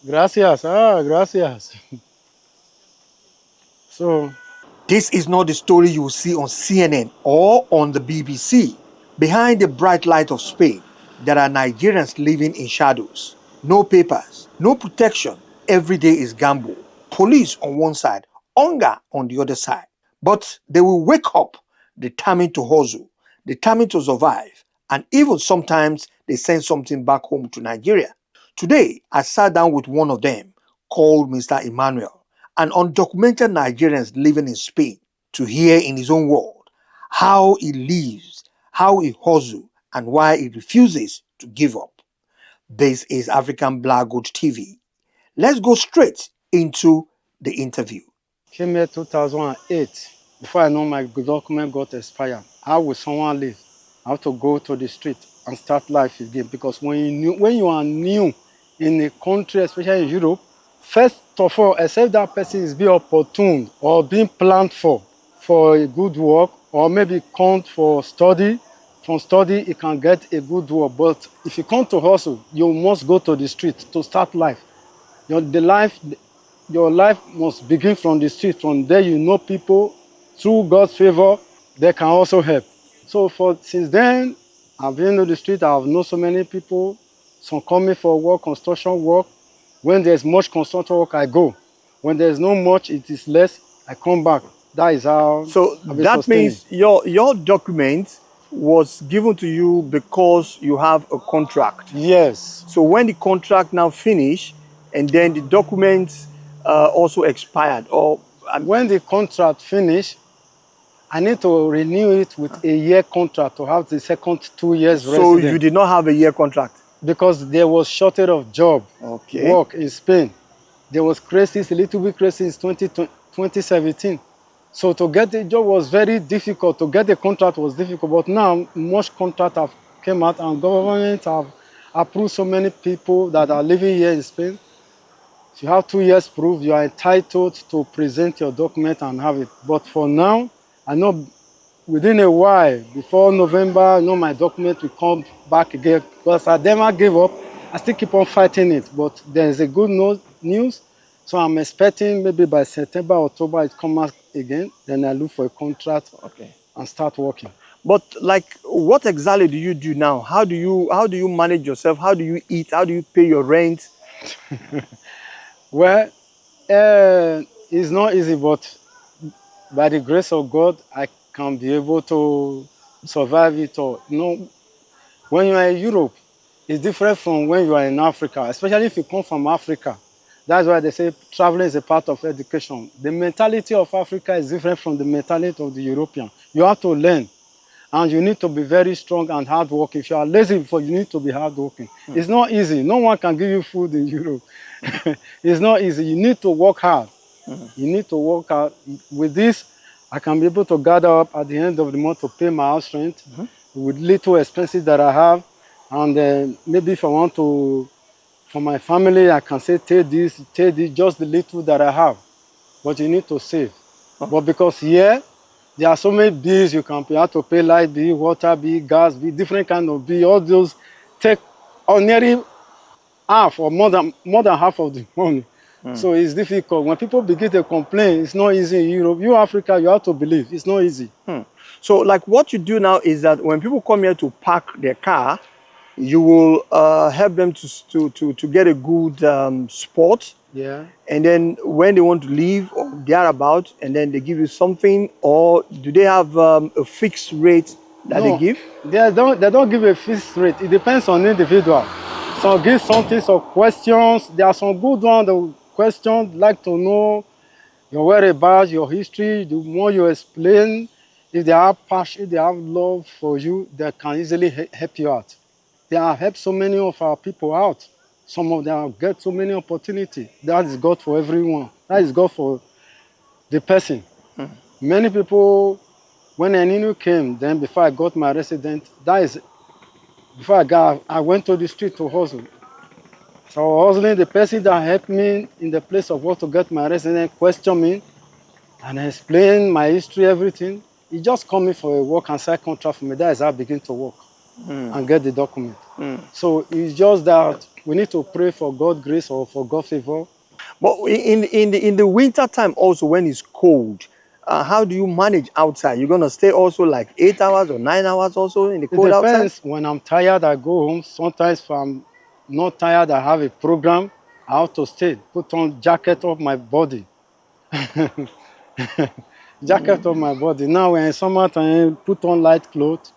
Gracias. Ah, gracias. So, This is not the story you will see on CNN or on the BBC. Behind the bright light of Spain, there are Nigerians living in shadows. No papers, no protection. Every day is gamble. Police on one side, hunger on the other side. But they will wake up determined to hustle, determined to survive, and even sometimes they send something back home to Nigeria. Today, I sat down with one of them called Mr. Emmanuel, an undocumented Nigerian living in Spain, to hear in his own word how he lives, how he hustles, and why he refuses to give up. This is African Black Gold TV. Let's go straight into the interview. came here 2008. Before I know my document got expired, how will someone live? I have to go to the street and start life again because when you are new in a country, especially in Europe, first of all, except that person is being opportune or being planned for a good work, or maybe come for study. From study, you can get a good work. But if you come to hustle, you must go to the street to start life. Your life must begin from the street. From there, you know people. Through God's favor, they can also help. So since then, I've been on the street. I've known so many people. Some coming for work, construction work. When there's much construction work, I go. When there's no much, it is less, I come back. That is how So I've been that sustaining. means your document was given to you because you have a contract. Yes. So when the contract now finished, and then the documents also expired, or When the contract finish, I need to renew it with a year contract to have the second 2 years so you resident. did not have a year contract. Because there was shortage of job, Okay. work in Spain. There was crisis, a little bit crisis in 2017. So to get the job was very difficult. To get the contract was difficult. But now much contract have came out and government have approved so many people that are living here in Spain. If you have 2 years proof, you are entitled to present your document and have it. But for now, I know within a while, before November, I know my document will come back again. Because I never gave up. I still keep on fighting it. But there's a good news. So I'm expecting maybe by September, October, it come out again. Then I look for a contract and start working. But like, what exactly do you do now? How do you manage yourself? How do you eat? How do you pay your rent? Well, it's not easy, but by the grace of God, I can be able to survive it all. You know, when you are in Europe, it's different from when you are in Africa, especially if you come from Africa. That's why they say traveling is a part of education. The mentality of Africa is different from the mentality of the European. You have to learn, and you need to be very strong and hardworking. If you are lazy before, you need to be hardworking. It's not easy. No one can give you food in Europe. It's not easy. You need to work hard. You need to work hard. With this, I can be able to gather up at the end of the month to pay my house rent with little expenses that I have. And maybe if I want to, for my family, I can say, take this, just the little that I have. But you need to save. But because here, there are so many bills you can pay. You have to pay light bill, water bill, gas bill, different kind of bill. All those take nearly half or more than half of the money. So it's difficult. When people begin to complain, it's not easy in Europe. You Africa, you have to believe it's not easy. So like, what you do now is that when people come here to park their car, you will help them to get a good spot. Yeah. And then when they want to leave or they are about, and then they give you something, or do they have a fixed rate that they give? They don't give a fixed rate. It depends on the individual. Some give something, some questions. There are some good ones that question, like to know your whereabouts, your history. The more you explain, if they have passion, if they have love for you, they can easily help you out. They have helped so many of our people out. Some of them get so many opportunities. That is God for everyone. That is God for the person. Many people, when I knew came, then before I got my resident, I went to the street to hustle. So hustling, the person that helped me in the place of work to get my resident questioned me and I explained my history, everything. He just called me for a work and sign contract for me. That is how I begin to work and get the document. So it's just that We need to pray for God grace or for God favor. But in the winter time also when it's cold, how do you manage outside? You're gonna stay also like 8 hours or 9 hours also in the It cold outside? depends. When I'm tired, I go home. Sometimes if I'm not tired, I have a program. I have to stay, put on jacket of my body. Jacket of my body. Now we're in summertime, put on light clothes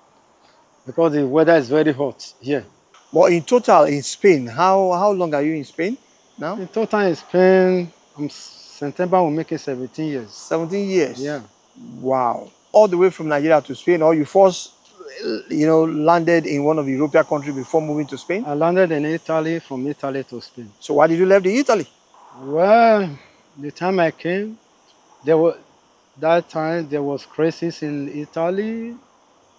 because the weather is very hot here. But in total in Spain, how long are you in Spain now? In total in Spain, September will make it 17 years. 17 years. Yeah. Wow. All the way from Nigeria to Spain, or you first, landed in one of the European countries before moving to Spain? I landed in Italy, from Italy to Spain. So why did you leave the Italy? Well, the time I came, there was that time there was crisis in Italy,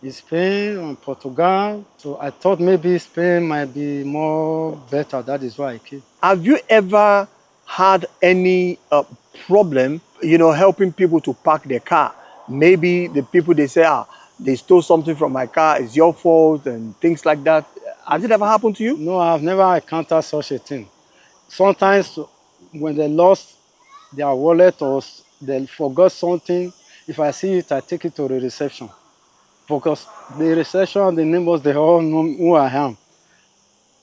in Spain, and Portugal. So I thought maybe Spain might be more better. That is why I came. Have you ever had any problem, helping people to park their car? Maybe the people they say, they stole something from my car, it's your fault, and things like that. Has it ever happened to you? No, I've never encountered such a thing. Sometimes when they lost their wallet or they forgot something, if I see it, I take it to the reception. Because the reception, the neighbors, they all know who I am.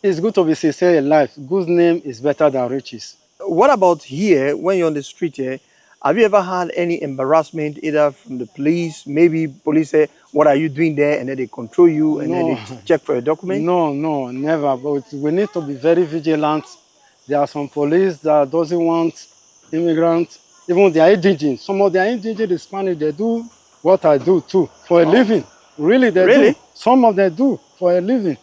It's good to be sincere in life. Good name is better than riches. What about here, when you're on the street here? Have you ever had any embarrassment either from the police? Maybe police say, "What are you doing there?" and then they control you and then No, they check for your document. no, never. But we need to be very vigilant. There are some police that doesn't want immigrants, even they are indigenous. Some of the indigenous Spanish, they do what I do too for a living. Really, they do. Really? Some of them do for a living.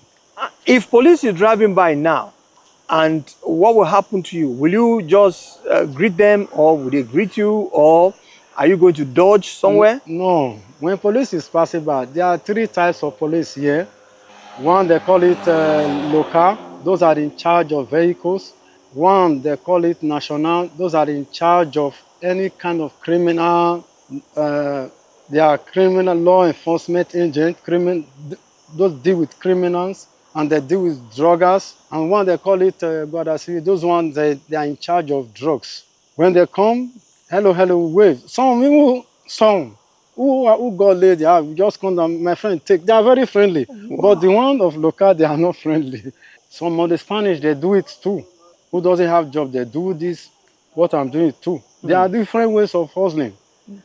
If police is driving by now, and what will happen to you? Will you just greet them, or will they greet you, or are you going to dodge somewhere? No, when police is passing by, there are three types of police here. One, they call it local. Those are in charge of vehicles. One, they call it national. Those are in charge of any kind of criminal. They are criminal law enforcement agents. Those deal with criminals and they deal with druggers. And one, they call it, God, I see, those ones, they are in charge of drugs. When they come, hello, hello, wave. Some who got lady, I just come down, my friend, take. They are very friendly. But the one of local, they are not friendly. Some of the Spanish, they do it too. Who doesn't have job, they do this, what I'm doing too. There are different ways of hustling.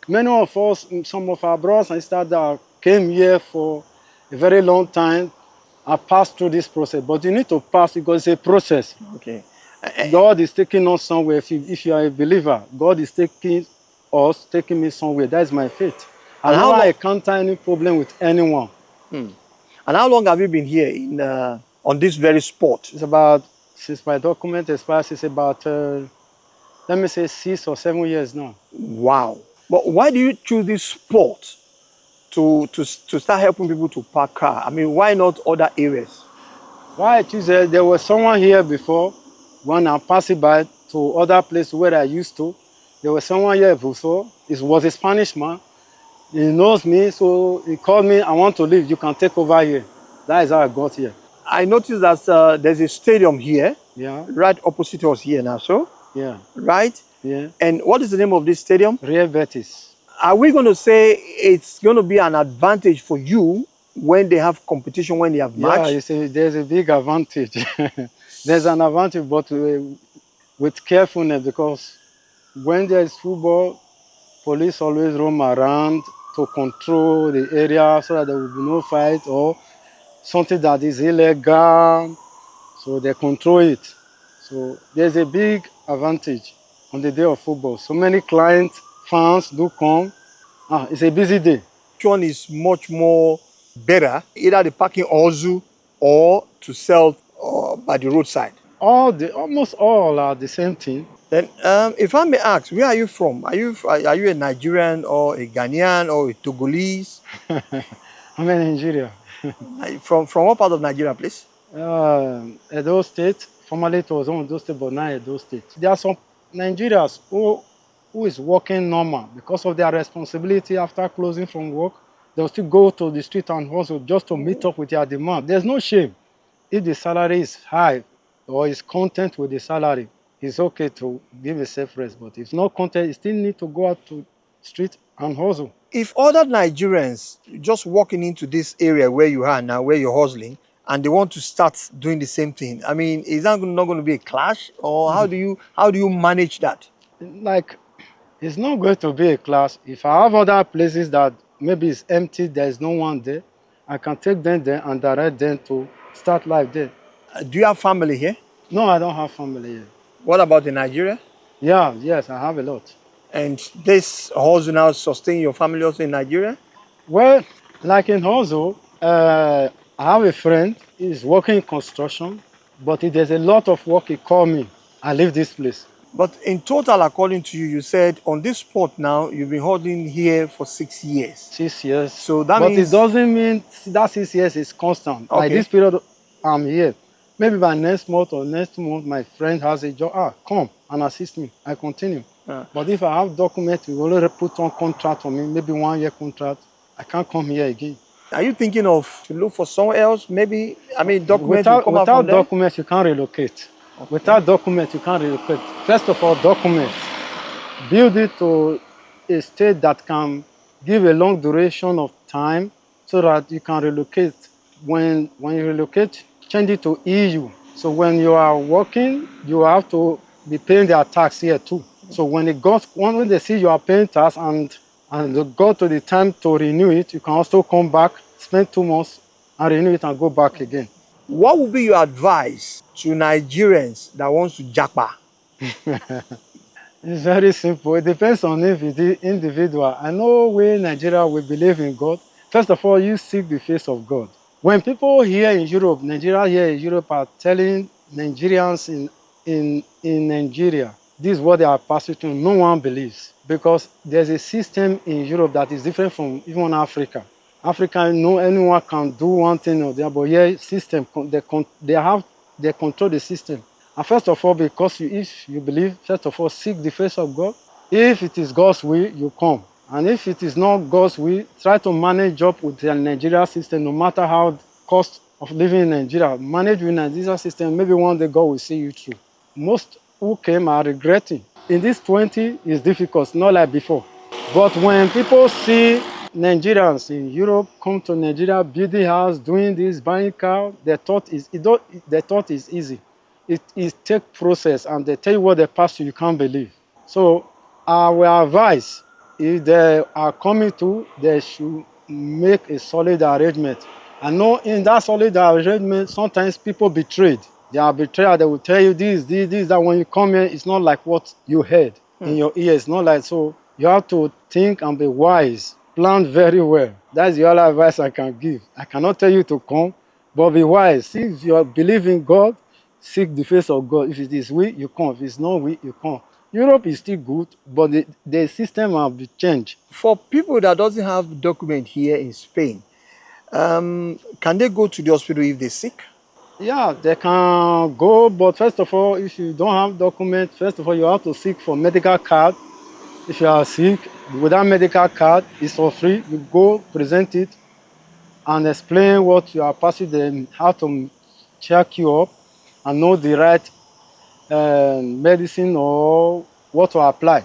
Many of us, some of our brothers and sisters that came here for a very long time have passed through this process. But you need to pass because it's a process. Okay. God is taking us somewhere. If you are a believer, God is taking us, taking me somewhere. That is my faith. I And how never long? encounter any problem with anyone. And how long have you been here in on this very spot? It's about, since my document expires, it's about, let me say 6 or 7 years now. Wow. But why do you choose this spot to start helping people to park car? I mean, why not other areas? Why I choose it, there was someone here before, when I'm passing by to other places where I used to. There was someone here before. It was a Spanish man. He knows me, so he called me, I want to leave, you can take over here. That is how I got here. I noticed that there's a stadium here, Yeah, right opposite us here now. So, yeah, right? yeah. And what is the name of this stadium? Real Betis. Are we going to say it's going to be an advantage for you when they have competition, when they have Yeah, match? you see, there's a big advantage. There's an advantage, but with carefulness, because when there is football, police always roam around to control the area so that there will be no fight or something that is illegal. So they control it. So there's a big advantage on the day of football. So many clients, fans do come. It's a busy day. Which one is much more better, either the parking also or to sell by the roadside? Almost all are the same thing. Then, if I may ask, where are you from? Are you a Nigerian or a Ghanaian or a Togolese? I'm in Nigeria. From what part of Nigeria, please? Edo State, formerly it was Ondo State, but now Edo State. There are some Nigerians who is working normal because of their responsibility after closing from work. They'll still go to the street and hustle just to meet up with their demand. There's no shame if the salary is high. or is content with the salary, it's okay to give yourself rest. But if not content, you still need to go out to street and hustle. If other Nigerians just walking into this area where you are now, where you're hustling, and they want to start doing the same thing, I mean, is that not going to be a clash, or how do you manage that? Like, it's not going to be a class. If I have other places that maybe it's empty, there is no one there, I can take them there and direct them to start life there. Do you have family here? No, I don't have family here. What about in Nigeria? Yeah, yes, I have a lot. And this hustle now sustain your family also in Nigeria? Well, like in Hozo, I have a friend, he's working in construction, but if there's a lot of work, he call me. I leave this place. But in total, according to you, you said on this spot now, you've been holding here for 6 years. 6 years. So that But it means, doesn't mean that 6 years is constant. Like okay, this period I'm here. Maybe by next month or next month, my friend has a job. Come and assist me. I continue. But if I have documents, we already put on contract for me, maybe 1 year contract, I can't come here again. are you thinking of to look for somewhere else? Maybe, I mean, documents will Without come out from without there? documents, you can't relocate. Without documents, you can't relocate. First of all, documents. Build it to a state that can give a long duration of time so that you can relocate. When you relocate, change it to EU. So when you are working, you have to be paying their tax here too. So when they see you are paying tax and they go to the time to renew it, you can also come back, spend 2 months and renew it and go back again. What would be your advice to Nigerians that wants to japa? It's very simple. It depends on the individual. I know we in Nigeria, we believe in God. First of all, you seek the face of God. When people here in Europe, Nigeria here in Europe are telling Nigerians in Nigeria, this is what they are passing through, no one believes. Because there's a system in Europe that is different from even Africa. Africa, no anyone can do one thing or the other, but here system, they control the system. And first of all, because if you believe, first of all, seek the face of God. If it is God's will, you come. And if it is not God's will, try to manage up with the Nigeria system, no matter how the cost of living in Nigeria. Manage with Nigeria system, maybe one day God will see you through. Most who came are regretting. In this 20, it's difficult, not like before. But when people see Nigerians in Europe come to Nigeria, building house, doing this, buying car, their thought is easy. It is take process, and they tell you what they pass you can't believe. So I will advise, if they are coming to, they should make a solid arrangement. I know in that solid arrangement, sometimes people betrayed. They are betrayed. They will tell you this, that. When you come here, it's not like what you heard in your ears. It's not like so. You have to think and be wise. Plan very well. That's the only advice I can give. I cannot tell you to come, but be wise. See, if you believe in God, seek the face of God. If it is we, you come. If it's not we, you come. Europe is still good, but the system have been changed. For people that doesn't have document here in Spain, can they go to the hospital if they're sick? Yeah, they can go, but first of all, if you don't have document, first of all, you have to seek for medical card. If you are sick, without medical card, it's for free. You go present it and explain what you are passing them, how to check you up and know the right medicine or what to apply.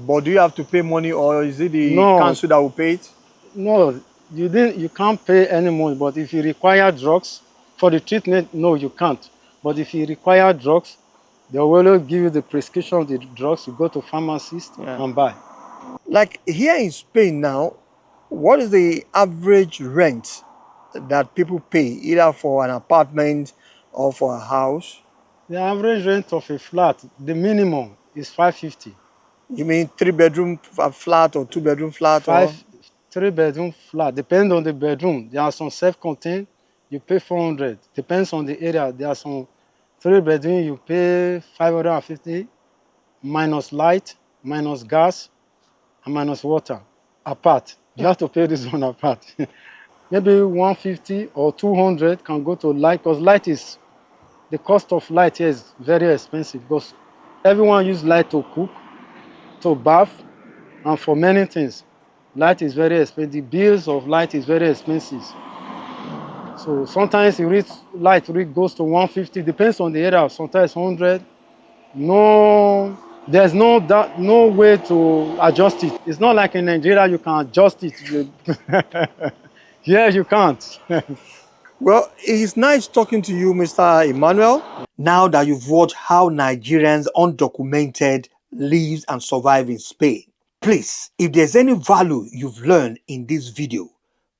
But do you have to pay money, or is it the No, council that will pay it? no, you can't pay any money, but if you require drugs for the treatment, no, you can't. But if you require drugs, they will give you the prescription of the drugs. You go to pharmacist and buy. Like here in Spain now, what is the average rent that people pay either for an apartment or for a house? The average rent of a flat, the minimum is 550. You mean 3 bedroom flat or 2 bedroom flat, Five, or 3 bedroom flat. Depends on the bedroom. There are some self-contained, you pay 400. Depends on the area. There are some 3 bedroom, you pay 550 minus light, minus gas, and minus water apart. You have to pay this one apart. Maybe 150 or 200 can go to light, because light is, the cost of light here is very expensive, because everyone use light to cook, to bath, and for many things. Light is very expensive. The bills of light is very expensive. So sometimes it reach light rate goes to 150, depends on the area. Sometimes 100. No, there's no way to adjust it. It's not like in Nigeria you can adjust it. Yeah, you can't. Well, it's nice talking to you, Mr. Emmanuel. Now that you've watched how Nigerians undocumented live and survive in Spain, please, if there's any value you've learned in this video,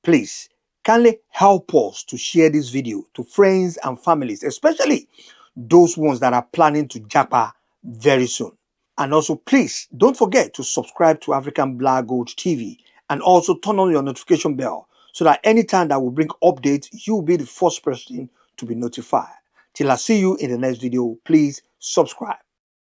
please kindly help us to share this video to friends and families, especially those ones that are planning to japa very soon. And also, please don't forget to subscribe to African Black Gold TV and also turn on your notification bell so that anytime that we bring updates, you'll be the first person to be notified. Till I see you in the next video, please subscribe.